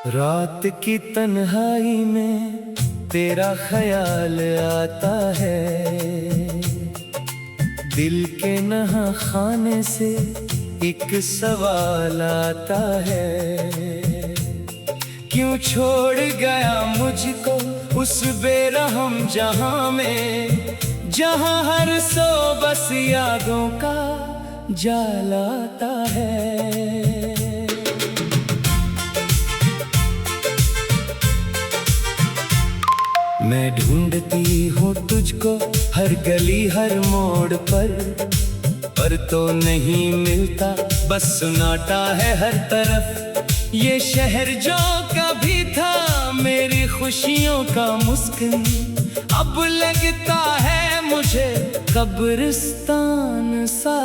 रात की तन्हाई में तेरा ख्याल आता है। दिल के नहा खाने से एक सवाल आता है। क्यों छोड़ गया मुझको उस बेरहम जहां में, जहां हर सो बस यादों का जाल आता है। मैं ढूंढती हूँ तुझको हर गली हर मोड़ पर तो नहीं मिलता, बस सुनाता है हर तरफ ये शहर जो कभी था मेरी खुशियों का मुस्कान। अब लगता है मुझे कब्रिस्तान सा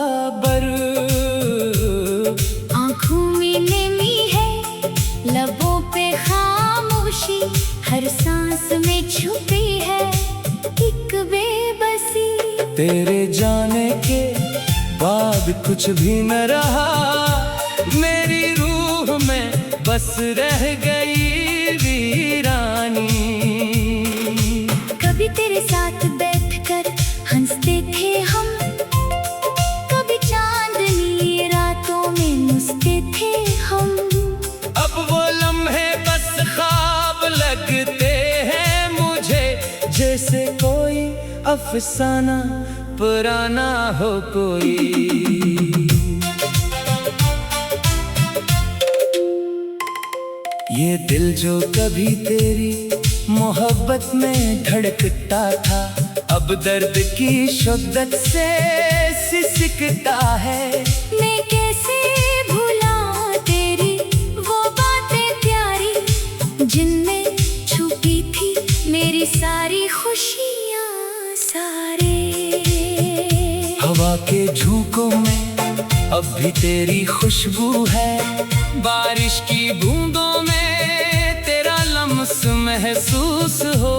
बर। आँखों में नमी है, लबों पे खामोशी, हर सांस में छुपी है एक बेबसी। तेरे जाने के बाद कुछ भी न रहा, मेरी रूह में बस रह गई वीरानी। कभी तेरे साथ बैठकर हंसते थे हम, कभी चांदनी रातों में मुस्ते थे हम। अब वो लम्हे बस ख्वाब लगते हैं मुझे, जैसे कोई अफसाना पुराना हो कोई। ये दिल जो कभी तेरी मोहब्बत में धड़कता था, अब दर्द की शिद्दत से सिसकता है। मैं कैसे भूला तेरी वो बातें प्यारी, जिनमें छुपी थी मेरी सारी खुशियाँ सारे। हवा के झोंकों में अब भी तेरी खुशबू है, बारिश की बूंदों में तेरा लम्स महसूस हो।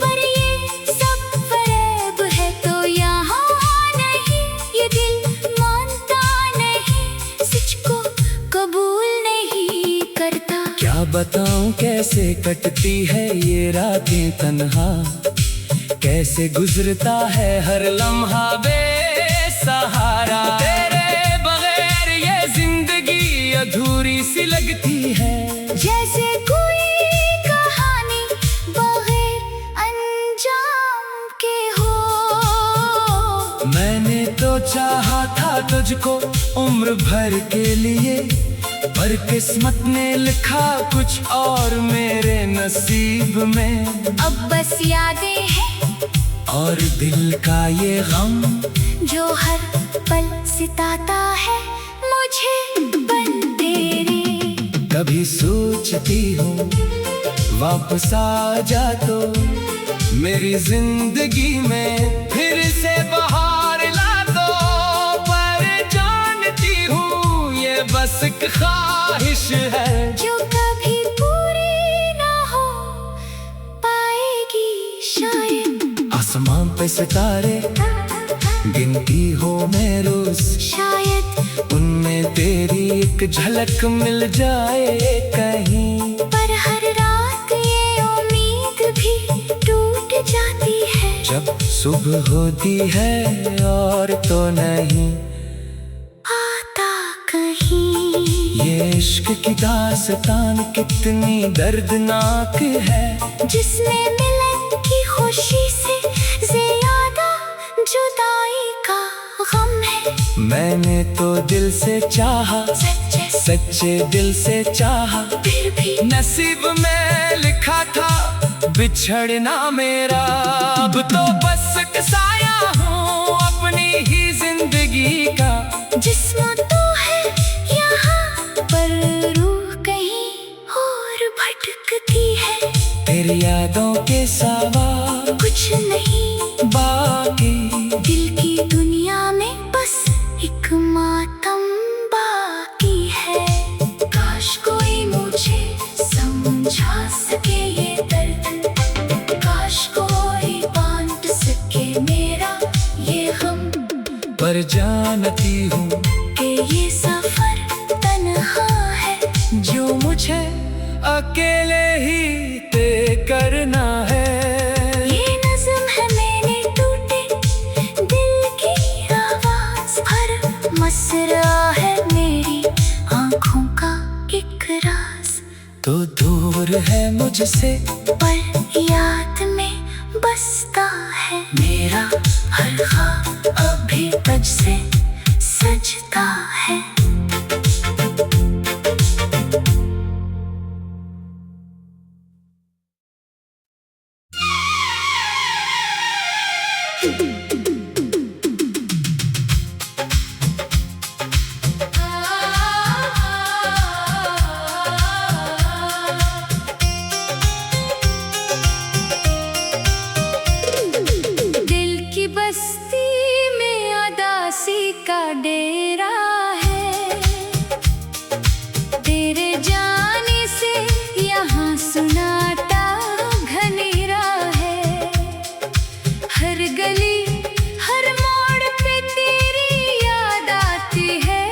पर ये सब फरेब है तो यहाँ नहीं, ये दिल मानता नहीं, सच को कबूल नहीं करता। क्या बताऊं कैसे कटती है ये रातें तन्हा, कैसे गुजरता है हर लम्हा बेसहारा। तेरे बगैर ये जिंदगी अधूरी सी लगती है, जैसे कोई कहानी बगैर अंजाम के हो। मैंने तो चाहा था तुझको उम्र भर के लिए, पर किस्मत ने लिखा कुछ और मेरे नसीब में। अब बस यादें हैं और दिल का ये गम जो हर पल सिताता है मुझे बन तेरे। कभी सोचती हूँ वापस आ जा तो मेरी जिंदगी में फिर से बहार ला दो, पर जानती हूँ ये बस एक ख्वाहिश है जो कभी पूरी ना हो पाएगी शायद। आसमान पे सितारे गिनती हो मैं रोज, शायद उनमें तेरी एक झलक मिल जाए कहीं। पर हर रात ये उम्मीद भी टूट जाती है, जब सुबह होती है और तो नहीं आता कहीं। ये इश्क की दास्तान कितनी दर्दनाक है, जिसमें मिलन की खुशी से ज्यादा जुदाई का गम है। मैंने तो दिल से चाहा, सच्चे दिल से चाहा, फिर भी नसीब में लिखा था बिछड़ना मेरा। अब तो बस एक साया हूँ अपनी ही जिंदगी का, जिस्म तो है यहाँ पर रूह कहीं और भटकती है। तेरी यादों के सिवा कुछ नहीं बाकी, दिल की दुनिया में बस एक मातम बाकी है। काश कोई मुझे समझा सके ये दर्द, काश कोई बांट सके मेरा ये गम। पर जानती हूँ कि ये सफर तन्हा है, जो मुझे अकेले ही तय करना है। ये नज़्म है मैंने टूटे दिल की आवाज, हर मसरा है मेरी आँखों का एक राज। तो दूर है मुझसे पर याद में बसता है मेरा हर ख्वाब, अभी तुझसे सजता है। दिल की बस्ती में उदासी का डेरा है, तेरे जाने से यहाँ सुनाता घनेरा है। हर गली हर मोड़ पे तेरी याद आती है,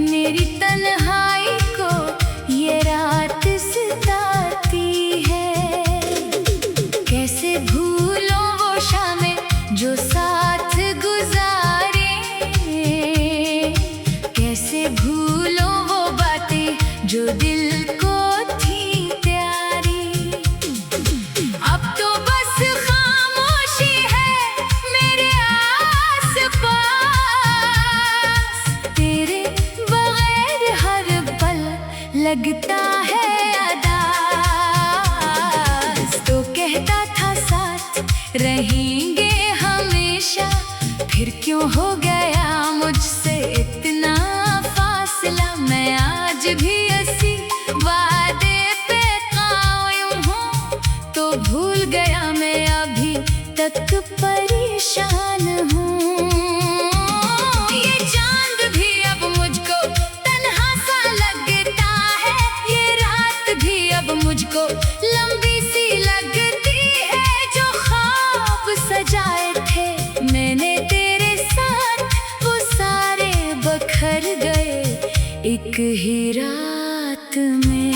मेरी तन्हाई को ये रात सताती है। कैसे भूलों वो शामें जो साथ गुजारे, कैसे भूलों वो बातें जो दिल को थी प्यारी। अब तो बस खामोशी है मेरे आस-पास, तेरे बगैर हर पल लगता है अदास। तो कहता था साथ रहेंगे हमेशा, फिर क्यों हो गया मुझसे इतना फासला। मैं आज भी ऐसी वादे पे कायम हूँ, तो भूल गया मैं अभी तक परेशान हूँ। ये चांद भी अब मुझको तन्हा सा लगता है, ये रात भी अब मुझको लंबी सी लगती है। जो ख्वाब सजाए थे मैंने तेरे साथ, वो सारे बखर गए एक ही रात में।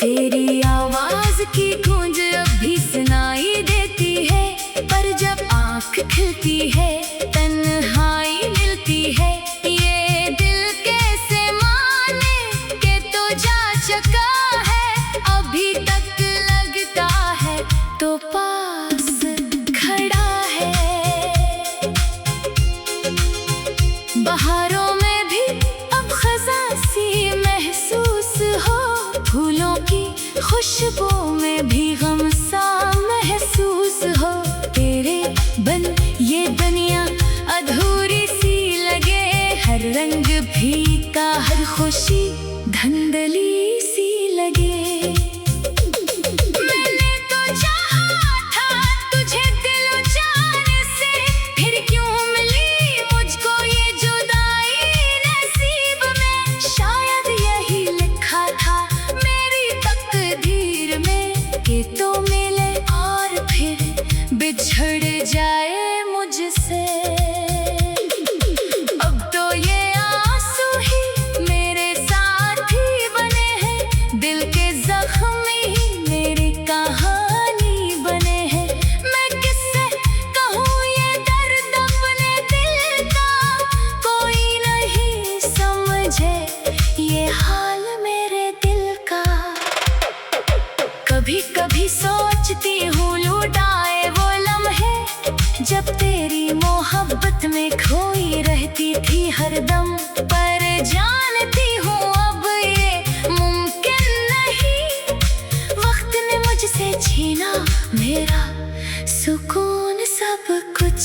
तेरी आवाज की गूंज अब भी सुनाई देती है, पर जब आँख खिलती है तन्हाई मिलती है। ये दिल कैसे माने के तो जा चुका है, अभी तक लगता है तो पास खड़ा है। बहारों में भी अब खज़ां सी महसूस हो, फूलों की खुशबू में भी गम सा महसूस हो। तेरे बन ये दुनिया अधूरी सी लगे, हर रंग फीका हर खुशी धुंधली सी लगे। मैंने तो चाहा था तुझे दिल जान से, फिर क्यों मिली मुझको ये जुदाई नसीब में। शायद यही लिखा था मेरी तकदीर में, कि तो मिले और फिर बिछड़ जाए मुझसे। अब तो ये आंसू ही मेरे साथी बने हैं, दिल के जख्मी ही मेरी कहानी बने हैं। मैं किससे कहूँ ये दर्द अपने दिल का, कोई नहीं समझे ये हाल मेरे दिल का। कभी कभी सोचती हूँ लुटाए वो लम्हे, जब तेरी मोहब्बत में खोई रहती थी हरदम। पर जानती हूँ अब ये मुमकिन नहीं, वक्त ने मुझसे छीना मेरा सुकून सब कुछ।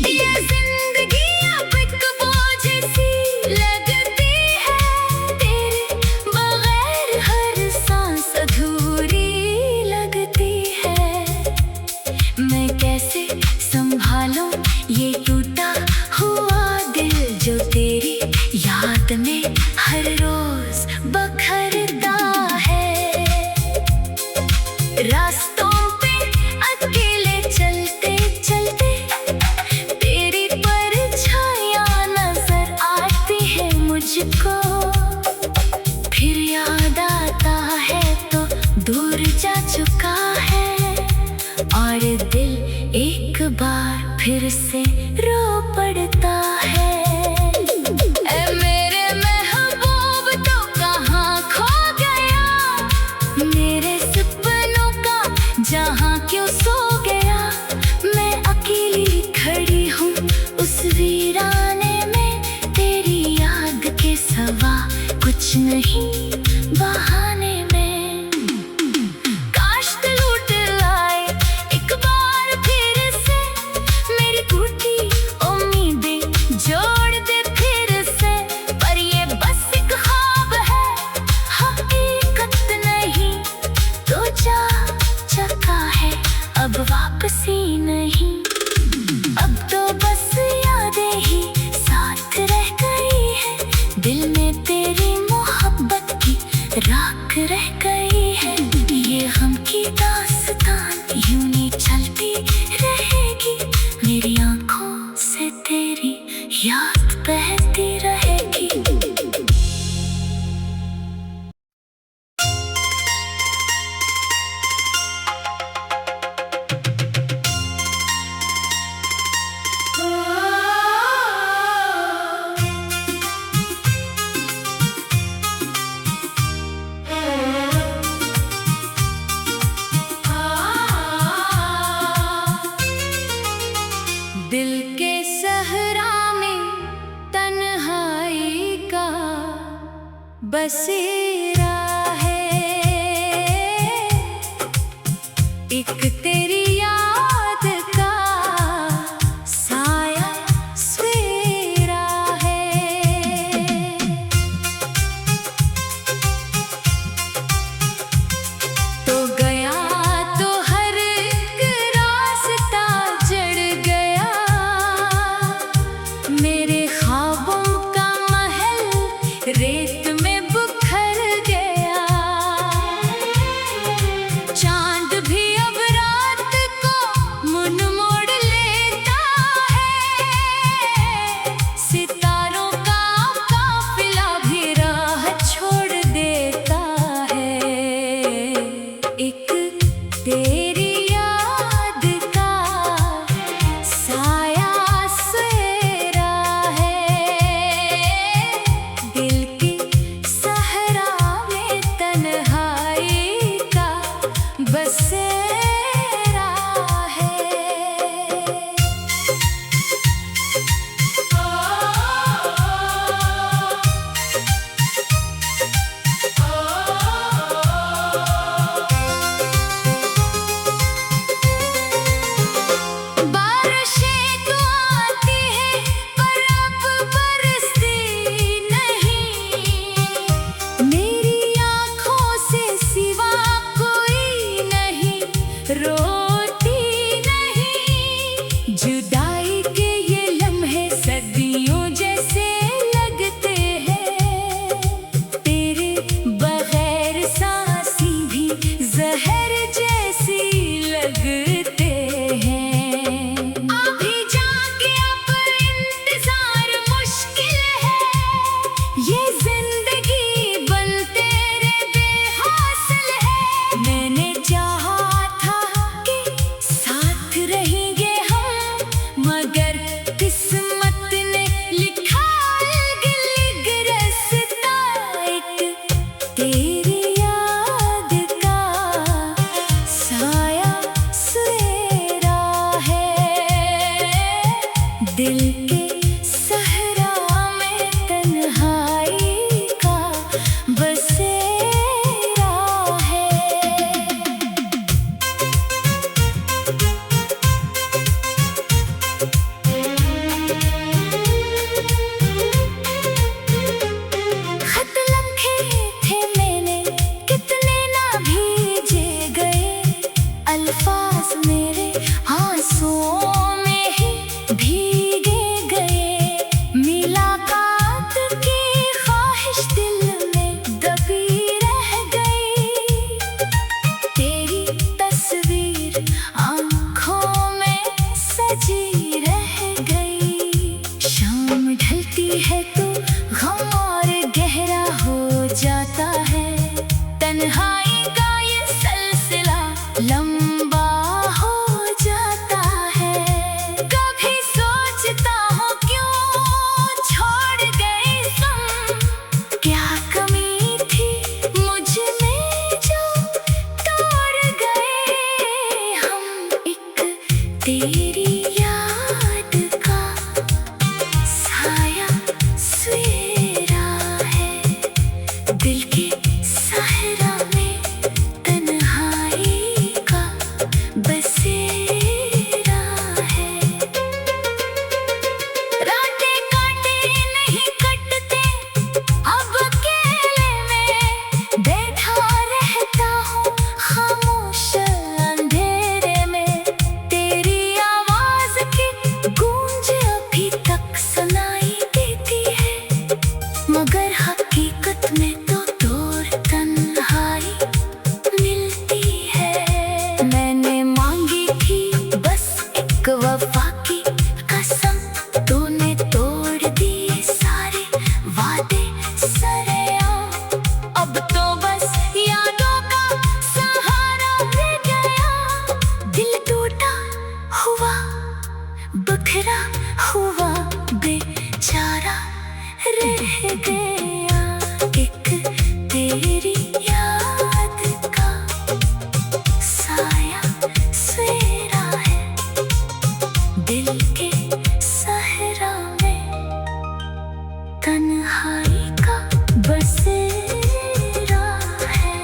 ये जिंदगी अब एक बोझ सी लगती है, तेरे बगैर हर सांस अधूरी लगती है। मैं कैसे संभालूं ये टूटा हुआ दिल, जो तेरी याद में हर रोज बखरता है। रास्तों पे अकेले चलते चलते तेरी परछाइयां नजर तुझको, फिर याद आता है तो दूर जा चुका है, और दिल एक बार फिर से रो पड़ता है। ऐ मेरे महबूब तो कहाँ खो गया, मेरे सपनों का जहाँ क्यों सो गया। मैं अकेली खड़ी हूँ उस वीराने में, तेरी याद के सवा कुछ नहीं बहाने में। काश दिल लौट आए एक बार फिर से, मेरी टूटी उम्मीदें जोड़ दे फिर से। पर ये बस एक ख्वाब है, हकीकत नहीं, तो जा चुका है अब वापसी नहीं। अब तो बस यादें ही साथ रह गई है, दिल में तेरी मोहब्बत की राख रह गई है। ये हम की दास्तान यूं ही चलती रहेगी, मेरी आंखों से तेरी याद बहती रहेगी। दिल के सहरा में तन्हाई का बसेरा है, एक तेरी याद का साया सवेरा है। तो गया तो हर एक रास्ता जड़ गया, मेरे ख्वाबों का महल रेत में बुखर गया। चांद भी अब रात को मुन मोड़ लेता है, सितारों का काफिला भी राह छोड़ देता है। एक तेरी याद का साया सवेरा है, दिल की सहरा में तन्हाई का बसेरा है। बारिशें तो आती है पर अब बरसती नहीं, मेरी आँखों से सिवा कोई नहीं रोती नहीं। जुदाई के ये लम्हे सदियों जैसे लगते हैं, तेरे बगैर सांसी भी जहर जैसी लगते हैं। अभी जाके अब इंतजार मुश्किल है, ये जिंदगी बल तेरे बेहासिल है। मैंने चाहा था कि साथ रहेंगे हम, मगर किस्मत ने लिखा अलग रास्ता। एक तेरी याद का साया सवेरा है, दिल के सहरा में तन्हाई का बसेरा है। खत लिखे थे मैंने कितने ना भेजे गए, अल्फाज मेरे आंसुओं में ही भीगे गए। मुलाकात की ख्वाहिश दिल में दबी रह गई, तेरी तस्वीर आँखों में सजी रह गई। शाम ढलती है तो गम और रह गया एक तेरी याद का साया सवेरा है दिल के सहरा में तन्हाई का बसेरा है।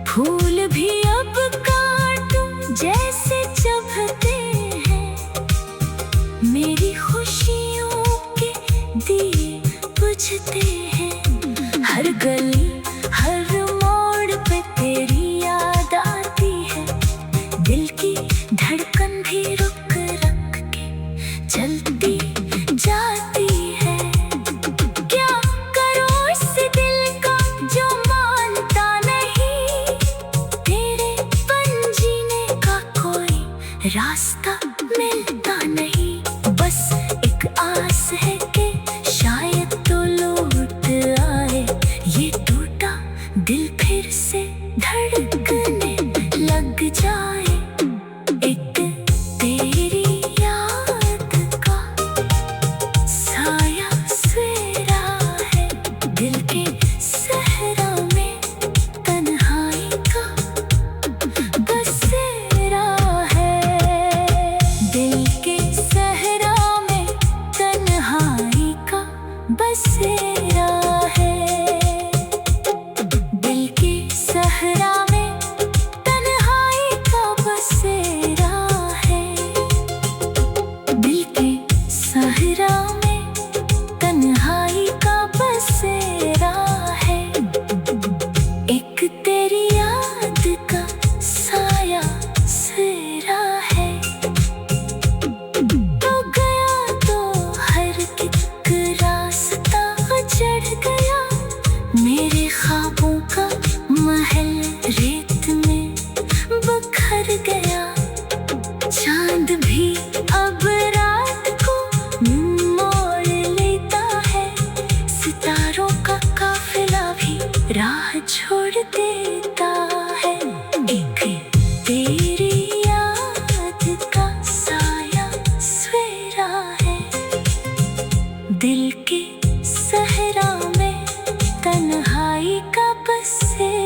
फूल भी अब काटूं जैसे चुभते हैं मेरी खुशियों के दिए बुझते हैं। हर गली हर मोड़ पे तेरी याद आती है दिल की धड़कन भी रुक रुक के चलती जाती है। क्या करो इस दिल का जो मानता नहीं तेरे बन जीने का कोई रास्ता मिलता नहीं। बस एक आस है कि शायद तो लौट आए ये टूटा दिल फिर से धड़कने लग जाए। एक तेरी याद का साया सवेरा है दिल के सहरा में तन्हाई का बसेरा है। दिल के सहरा में तन्हाई का बसेरा है। दिल के सहरा में तन्हाई का बसेरा है। दिल के सहरा में तन्हाई का बसेरा है। एक तेरी याद का साया सवेरा है। तो गया तो हर एक रास्ता चढ़ गया मेरे ख्वाबों का महल रेत में बिखर गया। चांद भी अब रात को मोड़ लेता है सितारों का काफिला भी राह छोड़ देता है। एक तेरी याद का साया सवेरा है दिल के सहरा में तन्हाई का बसेरा।